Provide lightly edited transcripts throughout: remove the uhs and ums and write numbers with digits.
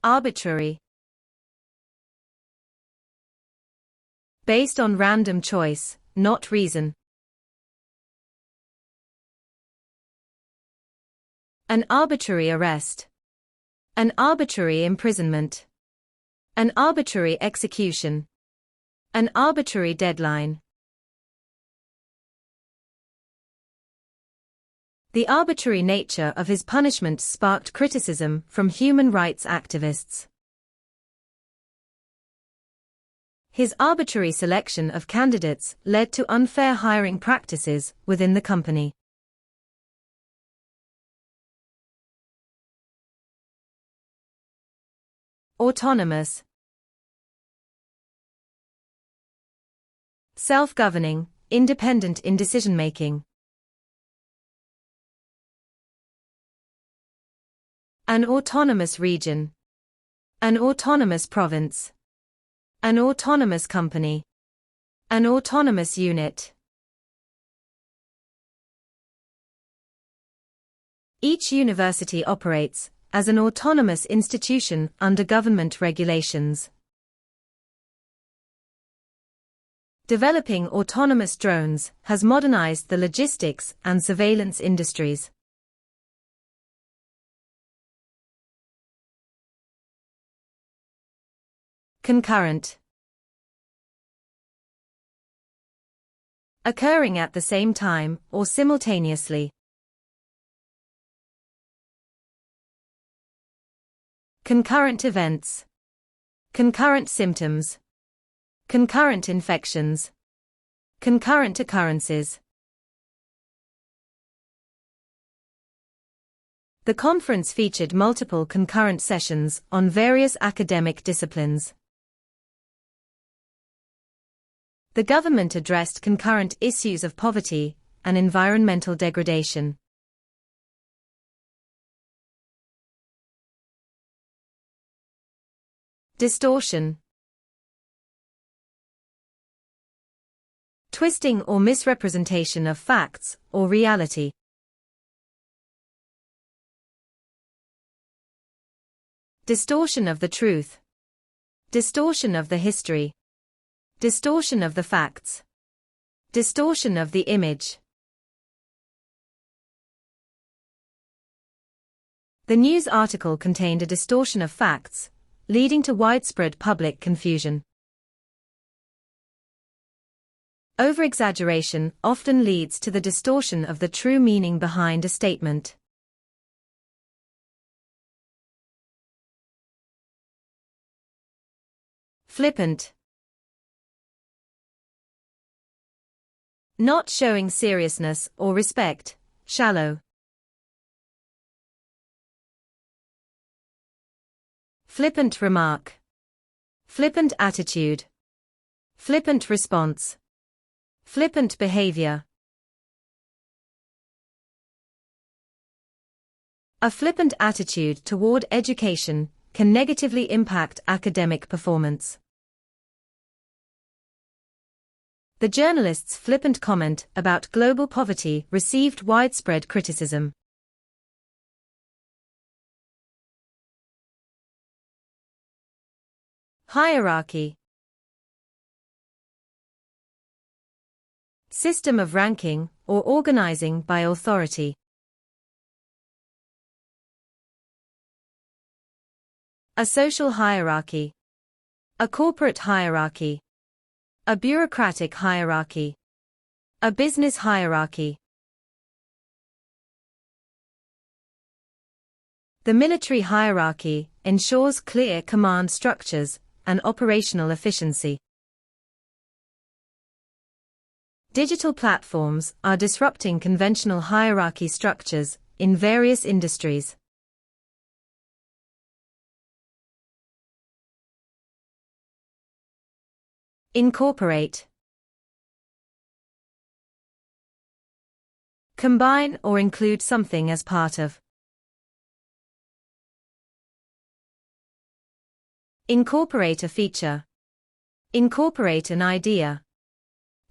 Arbitrary. Based on random choice, not reason. An arbitrary arrest. An arbitrary imprisonment. An arbitrary execution. An arbitrary deadline. The arbitrary nature of his punishment sparked criticism from human rights activists. His arbitrary selection of candidates led to unfair hiring practices within the company. Autonomous. Self-governing, independent in decision-making. An autonomous region. An autonomous province. An autonomous company. An autonomous unit. Each university operates as an autonomous institution under government regulations. Developing autonomous drones has modernized the logistics and surveillance industries. Concurrent. Occurring at the same time or simultaneously. Concurrent events. Concurrent symptoms. Concurrent infections. Concurrent occurrences. The conference featured multiple concurrent sessions on various academic disciplines. The government addressed concurrent issues of poverty and environmental degradation. Distortion. Twisting or misrepresentation of facts or reality. Distortion of the truth. Distortion of the history. Distortion of the facts. Distortion of the image. The news article contained a distortion of facts, leading to widespread public confusion. Over-exaggeration often leads to the distortion of the true meaning behind a statement. Flippant. Not showing seriousness or respect, shallow. Flippant remark. Flippant attitude. Flippant response. Flippant behavior. A flippant attitude toward education can negatively impact academic performance. The journalist's flippant comment about global poverty received widespread criticism. Hierarchy. System of ranking or organizing by authority. A social hierarchy. A corporate hierarchy. A bureaucratic hierarchy. A business hierarchy. The military hierarchy ensures clear command structures and operational efficiency. Digital platforms are disrupting conventional hierarchy structures in various industries. Incorporate. Combine or include something as part of. Incorporate a feature. Incorporate an idea.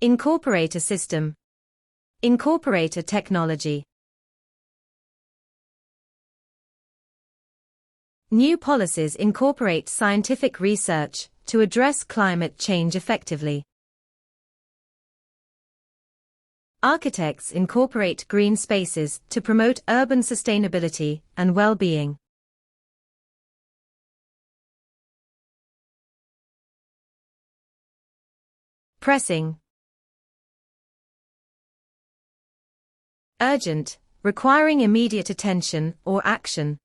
Incorporate a system. Incorporate a technology. New policies incorporate scientific research to address climate change effectively. Architects incorporate green spaces to promote urban sustainability and well-being. Pressing. Urgent, requiring immediate attention or action.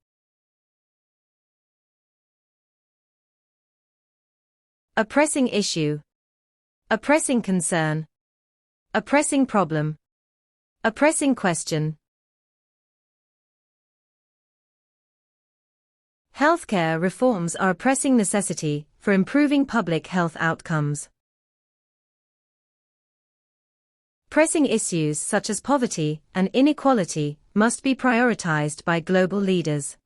A pressing issue. A pressing concern. A pressing problem. A pressing question. Healthcare reforms are a pressing necessity for improving public health outcomes. Pressing issues such as poverty and inequality must be prioritized by global leaders.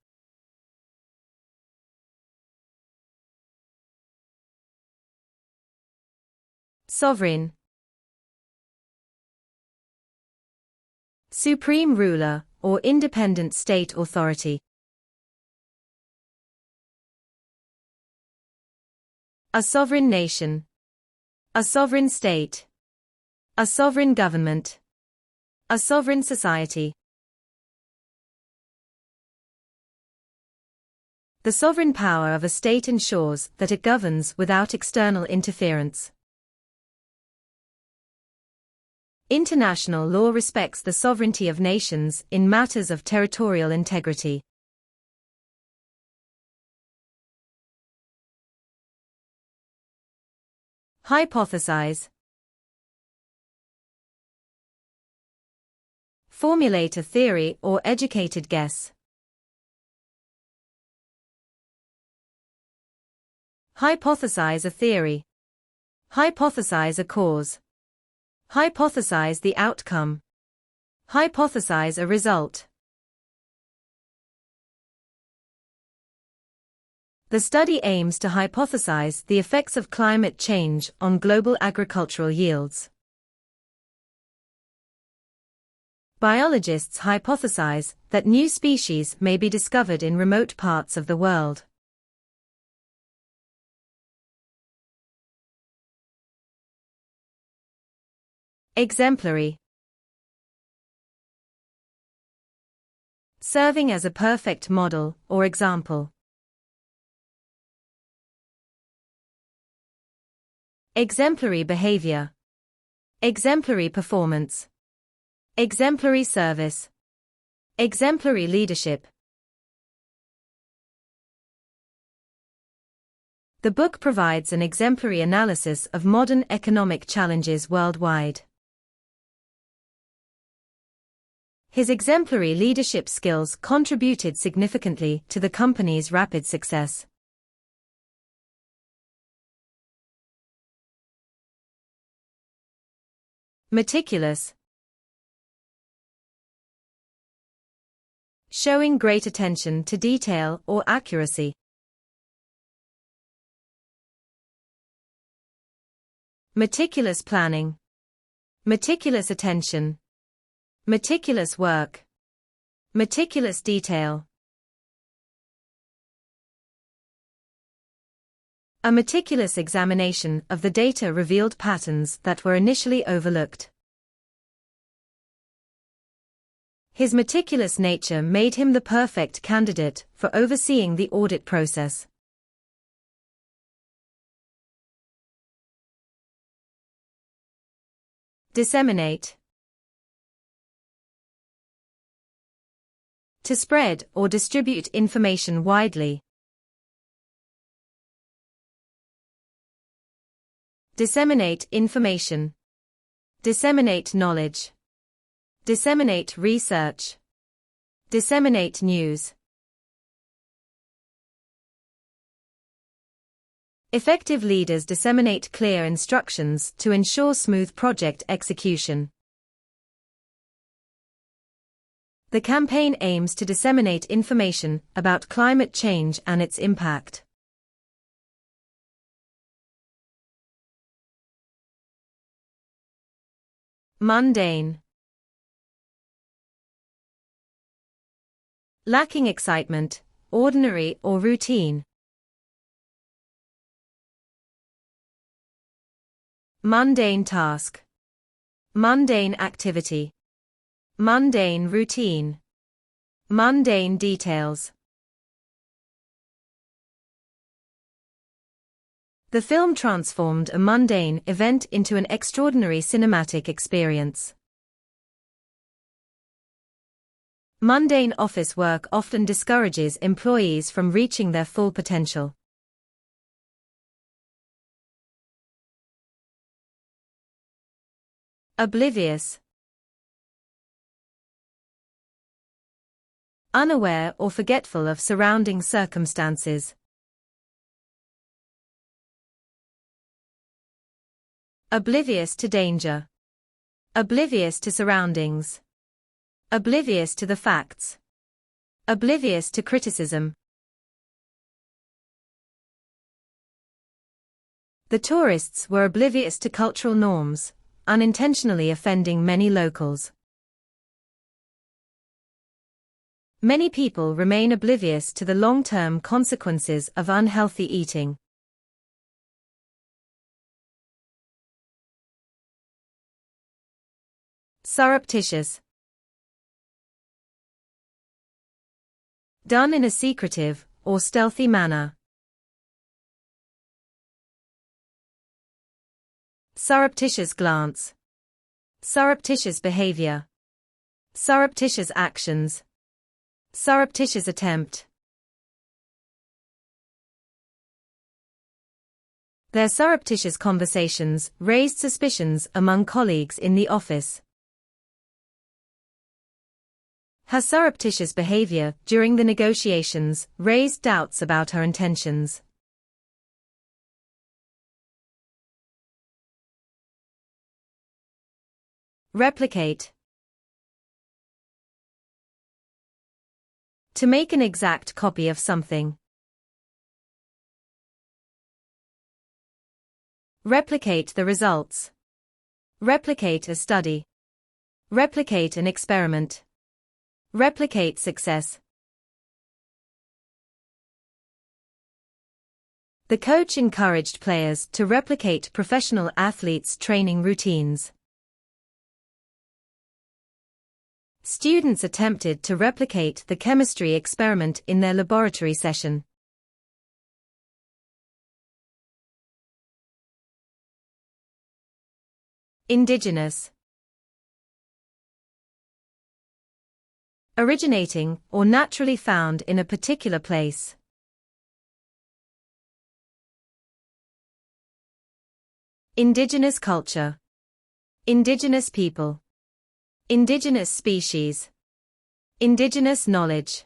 Sovereign. Supreme ruler or independent state authority. A sovereign nation. A sovereign state. A sovereign government. A sovereign society. The sovereign power of a state ensures that it governs without external interference. International law respects the sovereignty of nations in matters of territorial integrity. Hypothesize. Formulate a theory or educated guess. Hypothesize a theory. Hypothesize a cause. Hypothesize the outcome. Hypothesize a result. The study aims to hypothesize the effects of climate change on global agricultural yields. Biologists hypothesize that new species may be discovered in remote parts of the world. Exemplary. Serving as a perfect model or example. Exemplary behavior. Exemplary performance. Exemplary service. Exemplary leadership. The book provides an exemplary analysis of modern economic challenges worldwide. His exemplary leadership skills contributed significantly to the company's rapid success. Meticulous. Showing great attention to detail or accuracy. Meticulous planning. Meticulous attention. Meticulous work. Meticulous detail. A meticulous examination of the data revealed patterns that were initially overlooked. His meticulous nature made him the perfect candidate for overseeing the audit process. Disseminate. To spread or distribute information widely. Disseminate information. Disseminate knowledge. Disseminate research. Disseminate news. Effective leaders disseminate clear instructions to ensure smooth project execution. The campaign aims to disseminate information about climate change and its impact. Mundane. Lacking excitement, ordinary or routine. Mundane task. Mundane activity. Mundane routine. Mundane details. The film transformed a mundane event into an extraordinary cinematic experience. Mundane office work often discourages employees from reaching their full potential. Oblivious. Unaware or forgetful of surrounding circumstances. Oblivious to danger. Oblivious to surroundings. Oblivious to the facts. Oblivious to criticism. The tourists were oblivious to cultural norms, unintentionally offending many locals. Many people remain oblivious to the long-term consequences of unhealthy eating. Surreptitious. Done in a secretive or stealthy manner. Surreptitious glance. Surreptitious behavior. Surreptitious actions. Surreptitious attempt. Their surreptitious conversations raised suspicions among colleagues in the office. Her surreptitious behavior during the negotiations raised doubts about her intentions. Replicate. To make an exact copy of something. Replicate the results. Replicate a study. Replicate an experiment. Replicate success. The coach encouraged players to replicate professional athletes' training routines. Students attempted to replicate the chemistry experiment in their laboratory session. Indigenous. Originating or naturally found in a particular place. Indigenous culture. Indigenous people. Indigenous species. Indigenous knowledge.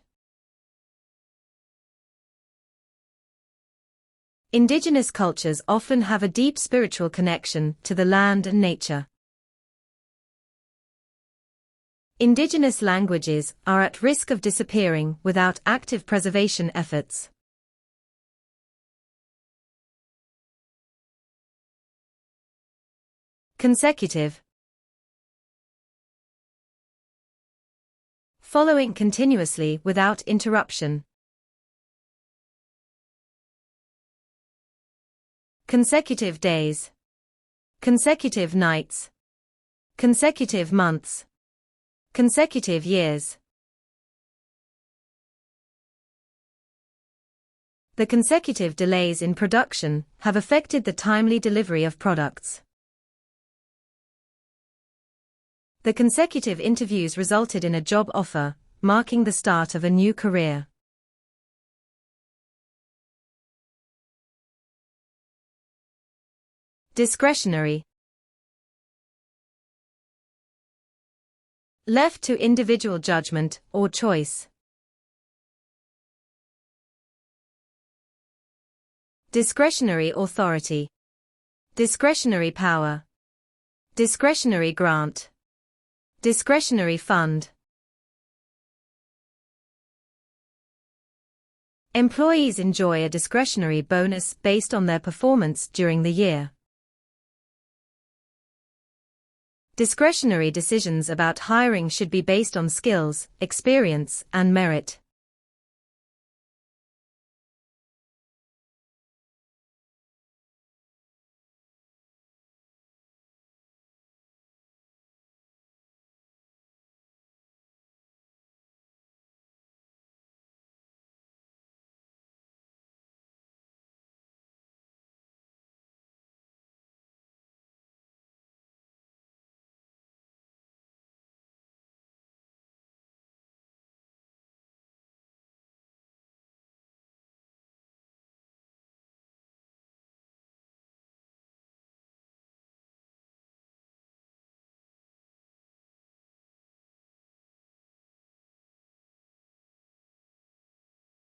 Indigenous cultures often have a deep spiritual connection to the land and nature. Indigenous languages are at risk of disappearing without active preservation efforts. Consecutive. Following continuously without interruption. Consecutive days. Consecutive nights. Consecutive months. Consecutive years. The consecutive delays in production have affected the timely delivery of products. The consecutive interviews resulted in a job offer, marking the start of a new career. Discretionary. Left to individual judgment or choice. Discretionary authority. Discretionary power. Discretionary grant. Discretionary fund. Employees enjoy a discretionary bonus based on their performance during the year. Discretionary decisions about hiring should be based on skills, experience, and merit.